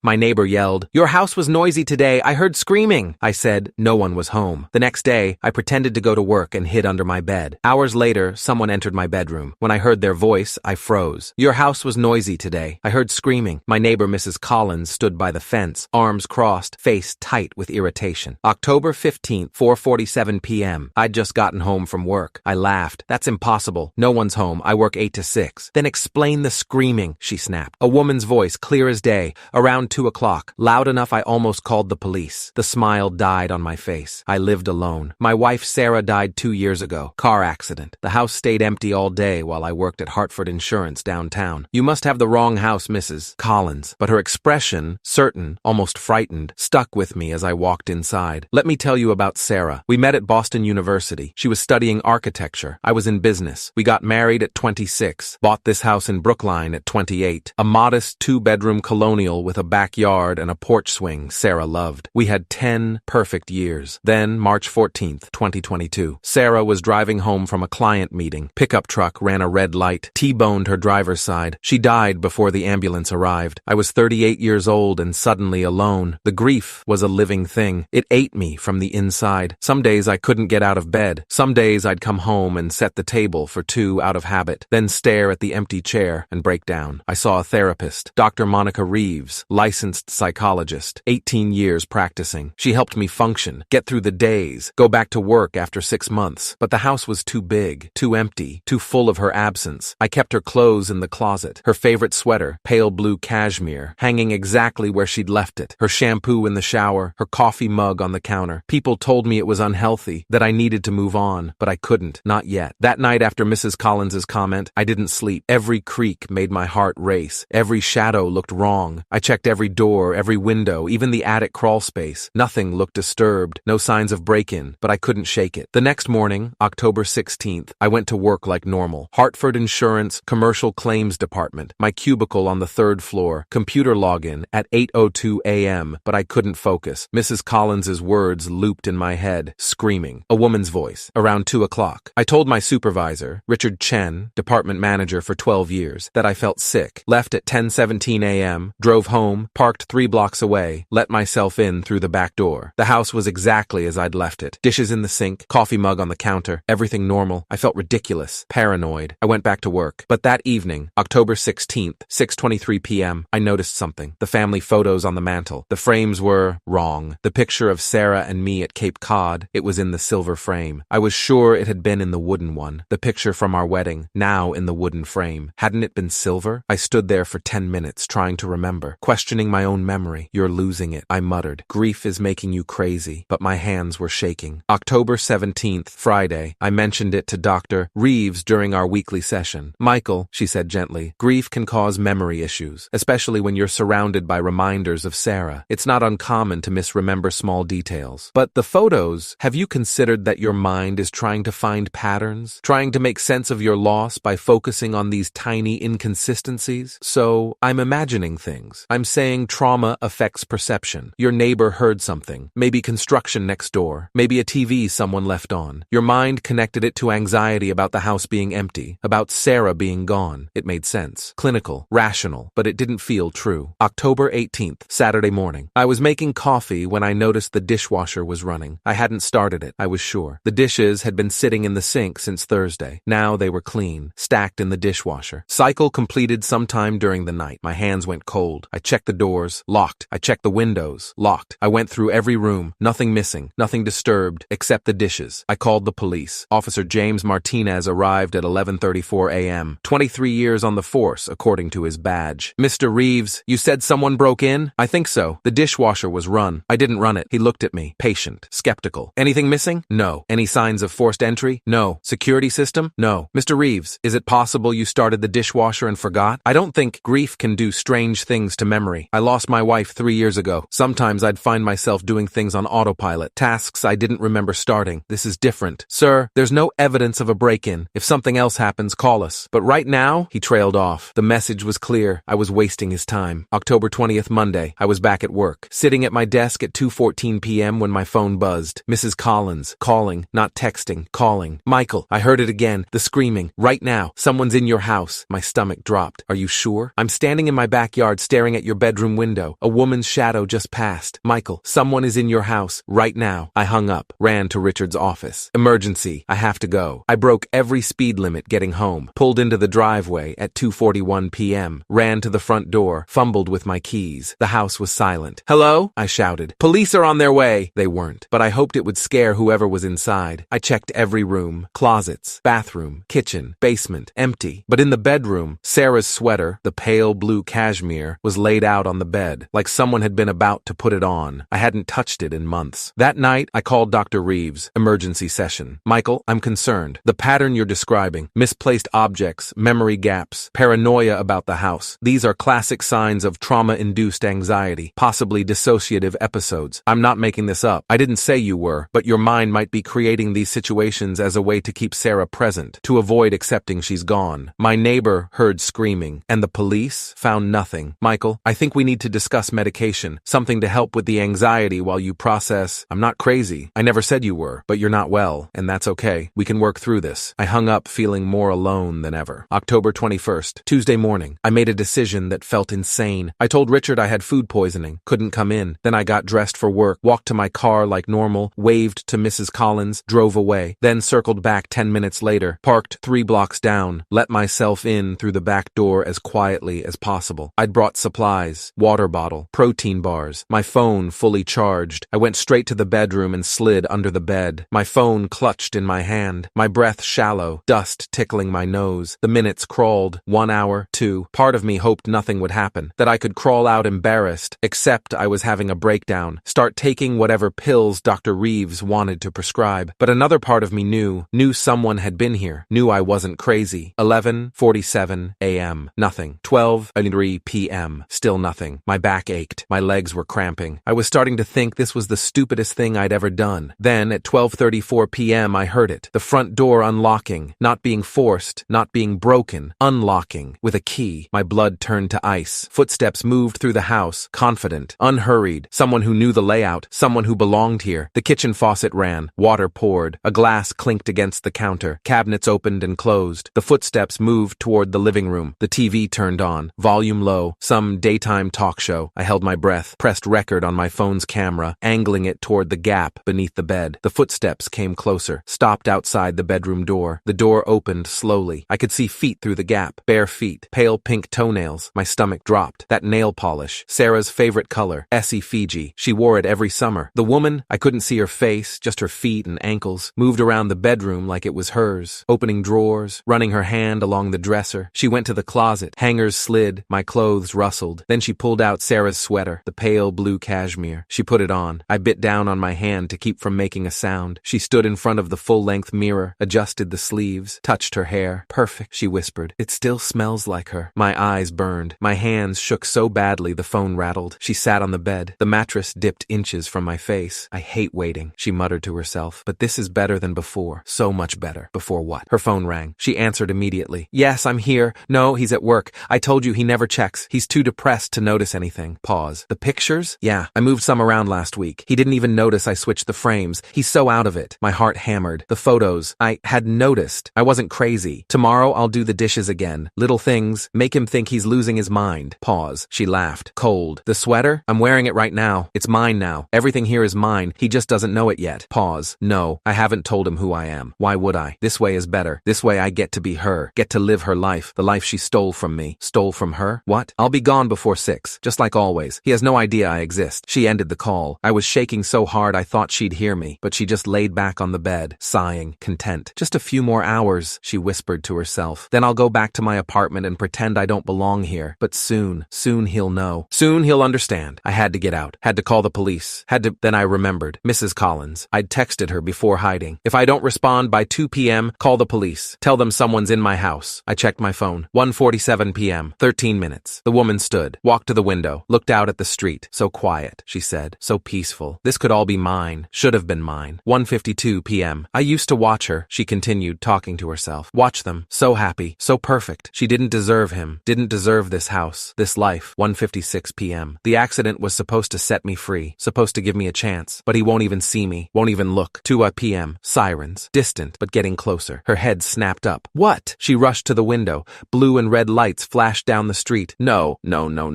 My neighbor yelled, "Your house was noisy today. I heard screaming." I said no one was home. The next day, I pretended to go to work and hid under my bed. Hours later, someone entered my bedroom. When I heard their voice, I froze. "Your house was noisy today. I heard screaming." My neighbor, Mrs. Collins, stood by the fence, arms crossed, face tight with irritation. October 15th, 4:47 p.m. I'd just gotten home from work. I laughed. "That's impossible. No one's home. I work 8 to 6. "Then explain the screaming," she snapped. A woman's voice, clear as day, around 2 o'clock, loud enough I almost called the police. The smile died on my face. I lived alone. My wife Sarah died 2 years ago. Car accident. The house stayed empty all day while I worked at Hartford Insurance downtown. "You must have the wrong house, Mrs. Collins." But her expression, certain, almost frightened, stuck with me as I walked inside. "Let me tell you about Sarah. We met at Boston University. She was studying architecture. I was in business. We got married at 26. Bought this house in Brookline at 28. A modest 2-bedroom colonial with a backyard and a porch swing Sarah loved. We had 10 perfect years. Then, March 14th, 2022, Sarah was driving home from a client meeting. Pickup truck ran a red light, T-boned her driver's side. She died before the ambulance arrived. I was 38 years old and suddenly alone. The grief was a living thing. It ate me from the inside. Some days I couldn't get out of bed. Some days I'd come home and set the table for 2 out of habit, then stare at the empty chair and break down. I saw a therapist, Dr. Monica Reeves, licensed psychologist, 18 years practicing. She helped me function, get through the days, go back to work after 6 months. But the house was too big, too empty, too full of her absence. I kept her clothes in the closet, her favorite sweater, pale blue cashmere, hanging exactly where she'd left it, her shampoo in the shower, her coffee mug on the counter. People told me it was unhealthy, that I needed to move on, but I couldn't, not yet. That night after Mrs. Collins's comment, I didn't sleep. Every creak made my heart race. Every shadow looked wrong. I checked every door, every window, even the attic crawl space. Nothing looked disturbed, no signs of break-in, but I couldn't shake it. The next morning, October 16th, I went to work like normal. Hartford Insurance, Commercial Claims Department, my cubicle on the 3rd floor, computer login at 8:02 a.m., but I couldn't focus. Mrs. Collins's words looped in my head, screaming. A woman's voice, around 2 o'clock. I told my supervisor, Richard Chen, department manager for 12 years, that I felt sick. Left at 10:17 a.m., drove home, parked 3 blocks away, let myself in through the back door. The house was exactly as I'd left it. Dishes in the sink, coffee mug on the counter, everything normal. I felt ridiculous, paranoid. I went back to work. But that evening, October 16th, 6:23 p.m., I noticed something. The family photos on the mantel. The frames were wrong. The picture of Sarah and me at Cape Cod, it was in the silver frame. I was sure it had been in the wooden one. The picture from our wedding, now in the wooden frame. Hadn't it been silver? I stood there for 10 minutes trying to remember, questioning my own memory. "You're losing it," I muttered. "Grief is making you crazy." But my hands were shaking. October 17th, Friday, I mentioned it to Dr. Reeves during our weekly session. "Michael," she said gently, "grief can cause memory issues, especially when you're surrounded by reminders of Sarah. It's not uncommon to misremember small details. But the photos, have you considered that your mind is trying to find patterns? Trying to make sense of your loss by focusing on these tiny inconsistencies? So, I'm imagining things. I'm saying trauma affects perception. Your neighbor heard something, maybe construction next door, maybe a TV someone left on. Your mind connected it to anxiety about the house being empty, about Sarah being gone. It made sense. Clinical, rational, but it didn't feel true." October 18th, Saturday morning. I was making coffee when I noticed the dishwasher was running. I hadn't started it, I was sure. The dishes had been sitting in the sink since Thursday. Now they were clean, stacked in the dishwasher. Cycle completed sometime during the night. My hands went cold. I checked the doors, locked. I checked the windows, locked. I went through every room, nothing missing, nothing disturbed, except the dishes. I called the police. Officer James Martinez arrived at 11:34 a.m. 23 years on the force, according to his badge. "Mr. Reeves, you said someone broke in?" "I think so. The dishwasher was run. I didn't run it." He looked at me, patient, skeptical. "Anything missing?" "No." "Any signs of forced entry?" "No." "Security system?" "No." "Mr. Reeves, is it possible you started the dishwasher and forgot?" I don't think grief can do strange things to memory. I lost my wife 3 years ago. Sometimes I'd find myself doing things on autopilot, tasks I didn't remember starting. This is different. "Sir, there's no evidence of a break-in. If something else happens, call us. But right now," he trailed off. The message was clear. I was wasting his time. October 20th, Monday. I was back at work, sitting at my desk at 2:14 p.m. when my phone buzzed. Mrs. Collins, calling, not texting, calling. "Michael," I heard it again, the screaming. "Right now, someone's in your house." My stomach dropped. "Are you sure?" "I'm standing in my backyard staring at your bedroom window. A woman's shadow just passed. Michael, someone is in your house, right now. I hung up, ran to Richard's office. Emergency, I have to go. I broke every speed limit getting home, pulled into the driveway at 2:41 p.m., ran to the front door, fumbled with my keys. The house was silent. Hello? I shouted. Police are on their way. They weren't, but I hoped it would scare whoever was inside. I checked every room, closets, bathroom, kitchen, basement, empty. But in the bedroom, Sarah's sweater, the pale blue cashmere, was laid out on the bed, like someone had been about to put it on. I hadn't touched it in months. That night, I called Dr. Reeves. Emergency session. Michael, I'm concerned. The pattern you're describing, misplaced objects, memory gaps, paranoia about the house. These are classic signs of trauma-induced anxiety, possibly dissociative episodes. I'm not making this up. I didn't say you were, but your mind might be creating these situations as a way to keep Sarah present, to avoid accepting she's gone. My neighbor heard screaming, and the police found nothing. Michael, I think we need to discuss medication, something to help with the anxiety while you process. I'm not crazy. I never said you were, but you're not well, and that's okay. We can work through this. I hung up feeling more alone than ever. October 21st, Tuesday morning. I made a decision that felt insane. I told Richard I had food poisoning, couldn't come in. Then I got dressed for work, walked to my car like normal, waved to Mrs. Collins, drove away, then circled back 10 minutes later, parked 3 blocks down, let myself in through the back door as quietly as possible. I'd brought supplies, water bottle, protein bars, my phone fully charged. I went straight to the bedroom and slid under the bed, my phone clutched in my hand, my breath shallow, dust tickling my nose. The minutes crawled, 1 hour, 2. Part of me hoped nothing would happen, that I could crawl out embarrassed, except I was having a breakdown, start taking whatever pills Dr. Reeves wanted to prescribe. But another part of me knew someone had been here, knew I wasn't crazy. 11:47 a.m. Nothing. 12:03 p.m. Still nothing. My back ached. My legs were cramping. I was starting to think this was the stupidest thing I'd ever done. Then at 12:34 p.m. I heard it. The front door unlocking, not being forced, not being broken, unlocking with a key. My blood turned to ice. Footsteps moved through the house, confident, unhurried, someone who knew the layout, someone who belonged here. The kitchen faucet ran, water poured, a glass clinked against the counter, cabinets opened and closed. The footsteps moved toward the living room. The TV turned on, volume low, some daytime talk show. I held my breath, pressed record on my phone's camera, angling it toward the gap beneath the bed. The footsteps came closer, stopped outside the bedroom door. The door opened slowly. I could see feet through the gap, bare feet, pale pink toenails. My stomach dropped. That nail polish, Sarah's favorite color, Essie Fiji. She wore it every summer. The woman, I couldn't see her face, just her feet and ankles, moved around the bedroom like it was hers, opening drawers, running her hand along the dresser. She went to the closet. Hangers slid. My clothes rustled. Then she pulled out Sarah's sweater, the pale blue cashmere. She put it on. I bit down on my hand to keep from making a sound. She stood in front of the full-length mirror, adjusted the sleeves, touched her hair. Perfect, she whispered. It still smells like her. My eyes burned. My hands shook so badly the phone rattled. She sat on the bed. The mattress dipped inches from my face. I hate waiting, she muttered to herself. But this is better than before. So much better. Before what? Her phone rang. She answered immediately. Yes, I'm here. No, he's at work. I told you he never checks. He's too depressed to notice anything. Pause. The pictures? Yeah, I moved some around last week. He didn't even notice I switched the frames. He's so out of it. My heart hammered. The photos. I had noticed. I wasn't crazy. Tomorrow I'll do the dishes again. Little things. Make him think he's losing his mind. Pause. She laughed. Cold. The sweater? I'm wearing it right now. It's mine now. Everything here is mine. He just doesn't know it yet. Pause. No, I haven't told him who I am. Why would I? This way is better. This way I get to be her. Get to live her life. The life she stole from me. Stole from her? What? I'll be gone before 6. Just like always. He has no idea I exist. She ended the call. I was shaking so hard I thought she'd hear me, but she just laid back on the bed, sighing, content. Just a few more hours, she whispered to herself. Then I'll go back to my apartment and pretend I don't belong here. But soon he'll know. Soon he'll understand. I had to get out. Had to call the police. Then I remembered. Mrs. Collins. I'd texted her before hiding. If I don't respond by 2 p.m., call the police. Tell them someone's in my house. I checked my phone. 1:47 p.m. 13 minutes. The woman stood, walked to the window, looked out at the street. So quiet, she said. So peaceful. This could all be mine. Should have been mine. 1:52 p.m. I used to watch her, she continued, talking to herself. Watch them. So happy. So perfect. She didn't deserve him. Didn't deserve this house. This life. 1:56 p.m. The accident was supposed to set me free. Supposed to give me a chance. But he won't even see me. Won't even look. 2 p.m. Sirens. Distant, but getting closer. Her head snapped up. What? She rushed to the window. Blue and red lights flashed down the street. No.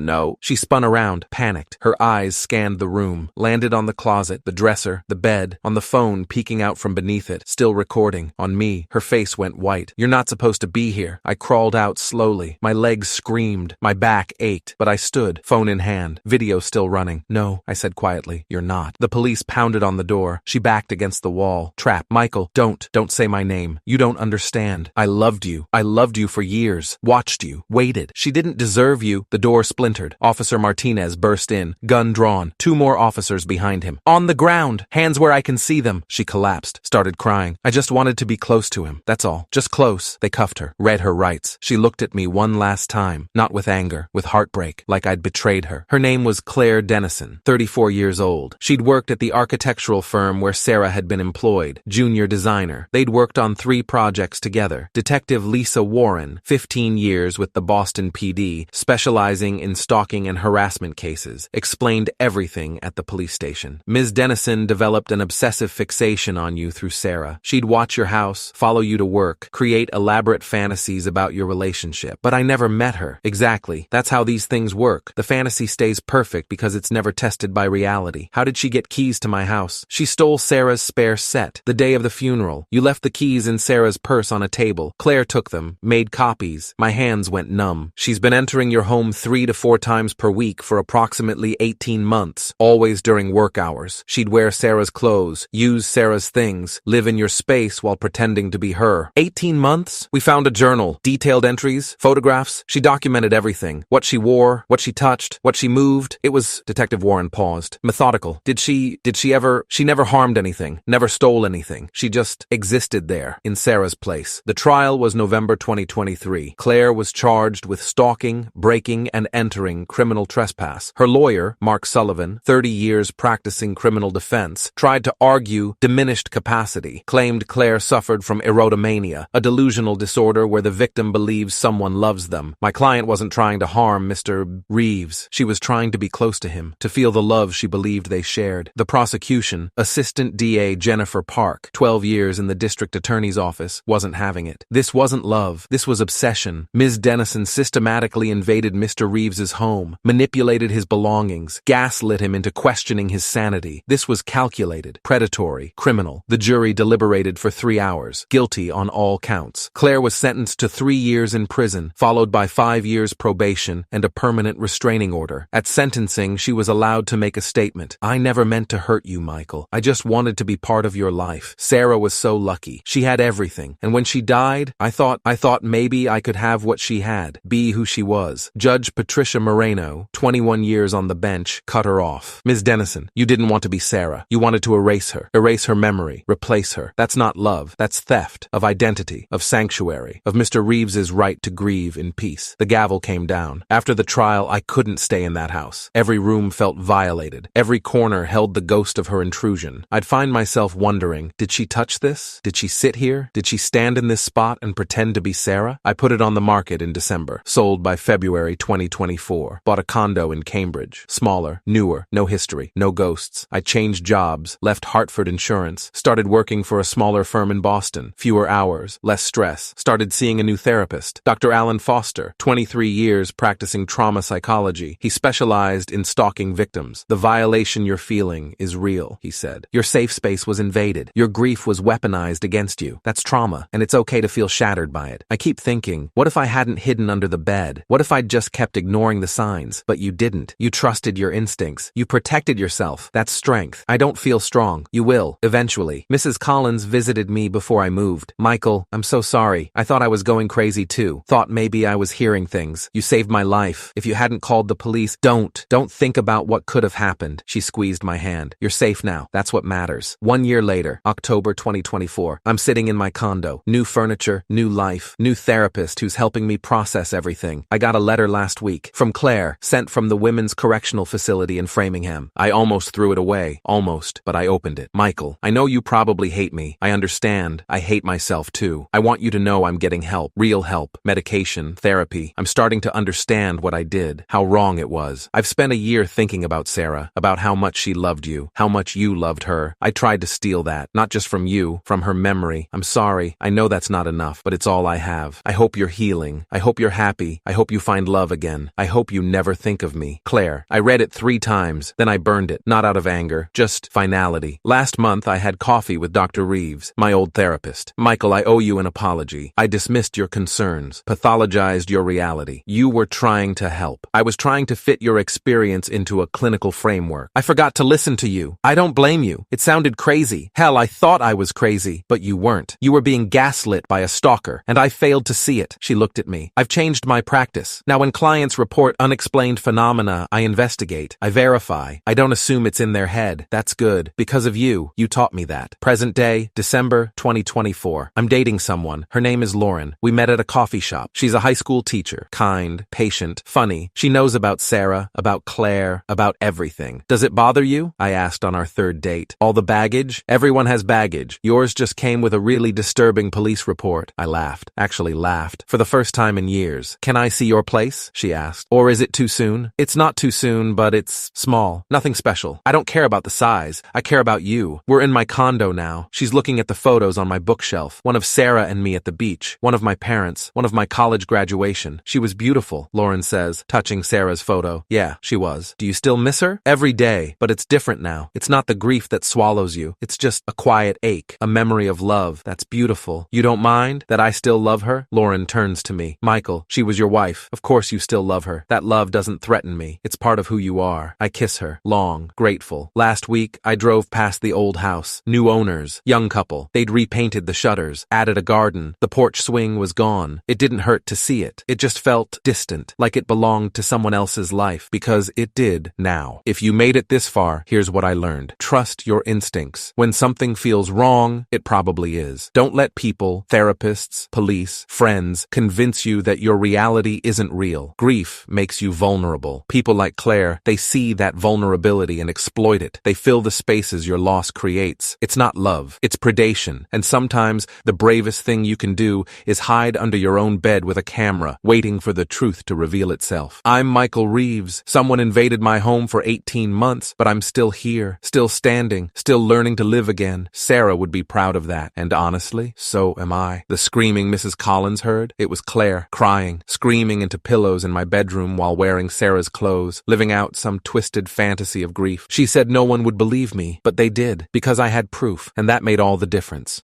no. She spun around, panicked. Her eyes scanned the room, landed on the closet, the dresser, the bed, on the phone peeking out from beneath it, still recording. On me, her face went white. You're not supposed to be here. I crawled out slowly. My legs screamed. My back ached. But I stood, phone in hand, video still running. No, I said quietly, you're not. The police pounded on the door. She backed against the wall. Trapped. Michael, don't say my name. You don't understand. I loved you. I loved you for years. Watched you. Waited. She didn't deserve you. The door splintered. Officer Martinez burst in, gun drawn. 2 more officers behind him. On the ground. Hands where I can see them. She collapsed. Started crying. I just wanted to be close to him. That's all. Just close. They cuffed her. Read her rights. She looked at me one last time. Not with anger. With heartbreak. Like I'd betrayed her. Her name was Claire Dennison. 34 years old. She'd worked at the architectural firm where Sarah had been employed. Junior designer. They'd worked on 3 projects together. Detective Lisa Warren, 15 years with the Boston PD, specializing in stalking and harassment cases, explained everything at the police station. Ms. Dennison developed an obsessive fixation on you through Sarah. She'd watch your house, follow you to work, create elaborate fantasies about your relationship. But I never met her. Exactly. That's how these things work. The fantasy stays perfect because it's never tested by reality. How did she get keys to my house? She stole Sarah's spare set. The day of the funeral. You left the keys in Sarah's purse on a table. Claire took them, made copies. My hands went numb. She's been entering your home 3 to 4 times per week for approximately 18 months, always during work hours. She'd wear Sarah's clothes, use Sarah's things, live in your space while pretending to be her. 18 months? We found a journal, detailed entries, photographs. She documented everything. What she wore, what she touched, what she moved. It was, Detective Warren paused, methodical. Did she ever, she never harmed anything, never stole anything. She just existed there, in Sarah's place. The trial was November 2023. Claire was charged with stalking, breaking, and entering criminal trespass. Her lawyer, Mark Sullivan, 30 years practicing criminal defense, tried to argue diminished capacity, claimed Claire suffered from erotomania, a delusional disorder where the victim believes someone loves them. My client wasn't trying to harm Mr. Reeves. She was trying to be close to him, to feel the love she believed they shared. The prosecution, Assistant DA Jennifer Park, 12 years in the district attorney's office, wasn't having it. This wasn't love. This was obsession. Ms. Dennison systematically invaded Mr. Reeves's home, manipulated his belongings, gaslit him into questioning his sanity. This was calculated, predatory, criminal. The jury deliberated for 3 hours, guilty on all counts. Claire was sentenced to 3 years in prison, followed by 5 years probation and a permanent restraining order. At sentencing, she was allowed to make a statement. I never meant to hurt you, Michael. I just wanted to be part of your life. Sarah was so lucky. She had everything. And when she died, I thought maybe I could have what she had, be who she was. Judge Patricia Moreno, 21 years on the bench, cut her off. Ms. Dennison, you didn't want to be Sarah. You wanted to erase her memory, replace her. That's not love. That's theft of identity, of sanctuary, of Mr. Reeves's right to grieve in peace. The gavel came down. After the trial, I couldn't stay in that house. Every room felt violated. Every corner held the ghost of her intrusion. I'd find myself wondering, did she touch this? Did she sit here? Did she stand in this spot and pretend to be Sarah? I put it on the market in December. Sold by February 2024. Bought a condo in Cambridge. Smaller, newer, no history, no ghosts. I changed jobs, left Hartford Insurance, started working for a smaller firm in Boston. Fewer hours, less stress. Started seeing a new therapist, Dr. Alan Foster, 23 years practicing trauma psychology. He specialized in stalking victims. The violation you're feeling is real, he said. Your safe space was invaded. Your grief was weaponized against you. That's trauma, and it's okay to feel shattered by it. I keep thinking, what if I hadn't hidden under the bed? What if I'd just kept ignoring the signs? But you didn't. You trusted your instincts. You protected yourself. That's strength. I don't feel strong. You will, eventually. Mrs. Collins visited me before I moved. Michael, I'm so sorry. I thought I was going crazy too. Thought maybe I was hearing things. You saved my life. If you hadn't called the police, don't think about what could have happened. She squeezed my hand. You're safe now. That's what matters. 1 year later, October 2024, I'm sitting in my condo. New furniture, new life, new therapist who's helping me process everything. I got a letter last week from Claire, sent from the Women's Correctional Facility in Framingham. I almost threw it away. Almost, but I opened it. Michael, I know you probably hate me. I understand. I hate myself too. I want you to know I'm getting help. Real help. Medication, therapy. I'm starting to understand what I did, how wrong it was. I've spent a year thinking about Sarah, about how much she loved you, how much you loved her. I tried to steal that, not just from you, from her memory. I'm sorry. I know that's not enough, but it's all I have. I hope you're healing. I hope you're happy. I hope you find love again. I hope hope you never think of me. Claire. I read it 3 times, then I burned it, not out of anger, just finality. Last month I had coffee with Dr. Reeves, my old therapist. Michael, I owe you an apology. I dismissed your concerns, pathologized your reality. You were trying to help. I was trying to fit your experience into a clinical framework. I forgot to listen to you. I don't blame you. It sounded crazy. Hell, I thought I was crazy, but you weren't. You were being gaslit by a stalker, and I failed to see it. She looked at me. I've changed my practice. Now when clients report unexplained phenomena, I investigate. I verify. I don't assume it's in their head. That's good. Because of you, you taught me that. Present day, December 2024. I'm dating someone. Her name is Lauren. We met at a coffee shop. She's a high school teacher. Kind, patient, funny. She knows about Sarah, about Claire, about everything. Does it bother you? I asked on our 3rd date. All the baggage? Everyone has baggage. Yours just came with a really disturbing police report. I laughed. Actually laughed. For the first time in years. Can I see your place? She asked. Or is it too soon? It's not too soon, but it's small. Nothing special. I don't care about the size. I care about you. We're in my condo now. She's looking at the photos on my bookshelf. One of Sarah and me at the beach. One of my parents. One of my college graduation. She was beautiful, Lauren says, touching Sarah's photo. Yeah, she was. Do you still miss her? Every day, but it's different now. It's not the grief that swallows you. It's just a quiet ache, a memory of love. That's beautiful. You don't mind that I still love her? Lauren turns to me. Michael, she was your wife. Of course you still love her. That love doesn't threaten me. It's part of who you are. I kiss her, long, grateful. Last week, I drove past the old house. New owners, young couple. They'd repainted the shutters, added a garden. The porch swing was gone. It didn't hurt to see it. It just felt distant, like it belonged to someone else's life, because it did now. If you made it this far, here's what I learned. Trust your instincts. When something feels wrong, it probably is. Don't let people, therapists, police, friends convince you that your reality isn't real. Grief makes you vulnerable. People like Claire, they see that vulnerability and exploit it. They fill the spaces your loss creates. It's not love. It's predation. And sometimes the bravest thing you can do is hide under your own bed with a camera, waiting for the truth to reveal itself. I'm Michael Reeves. Someone invaded my home for 18 months, but I'm still here, still standing, still learning to live again. Sarah would be proud of that. And honestly, so am I. The screaming Mrs. Collins heard? It was Claire, crying, screaming into pillows in my bedroom while wearing Sarah's clothes, living out some twisted fantasy of grief. She said no one would believe me, but they did, because I had proof, and that made all the difference.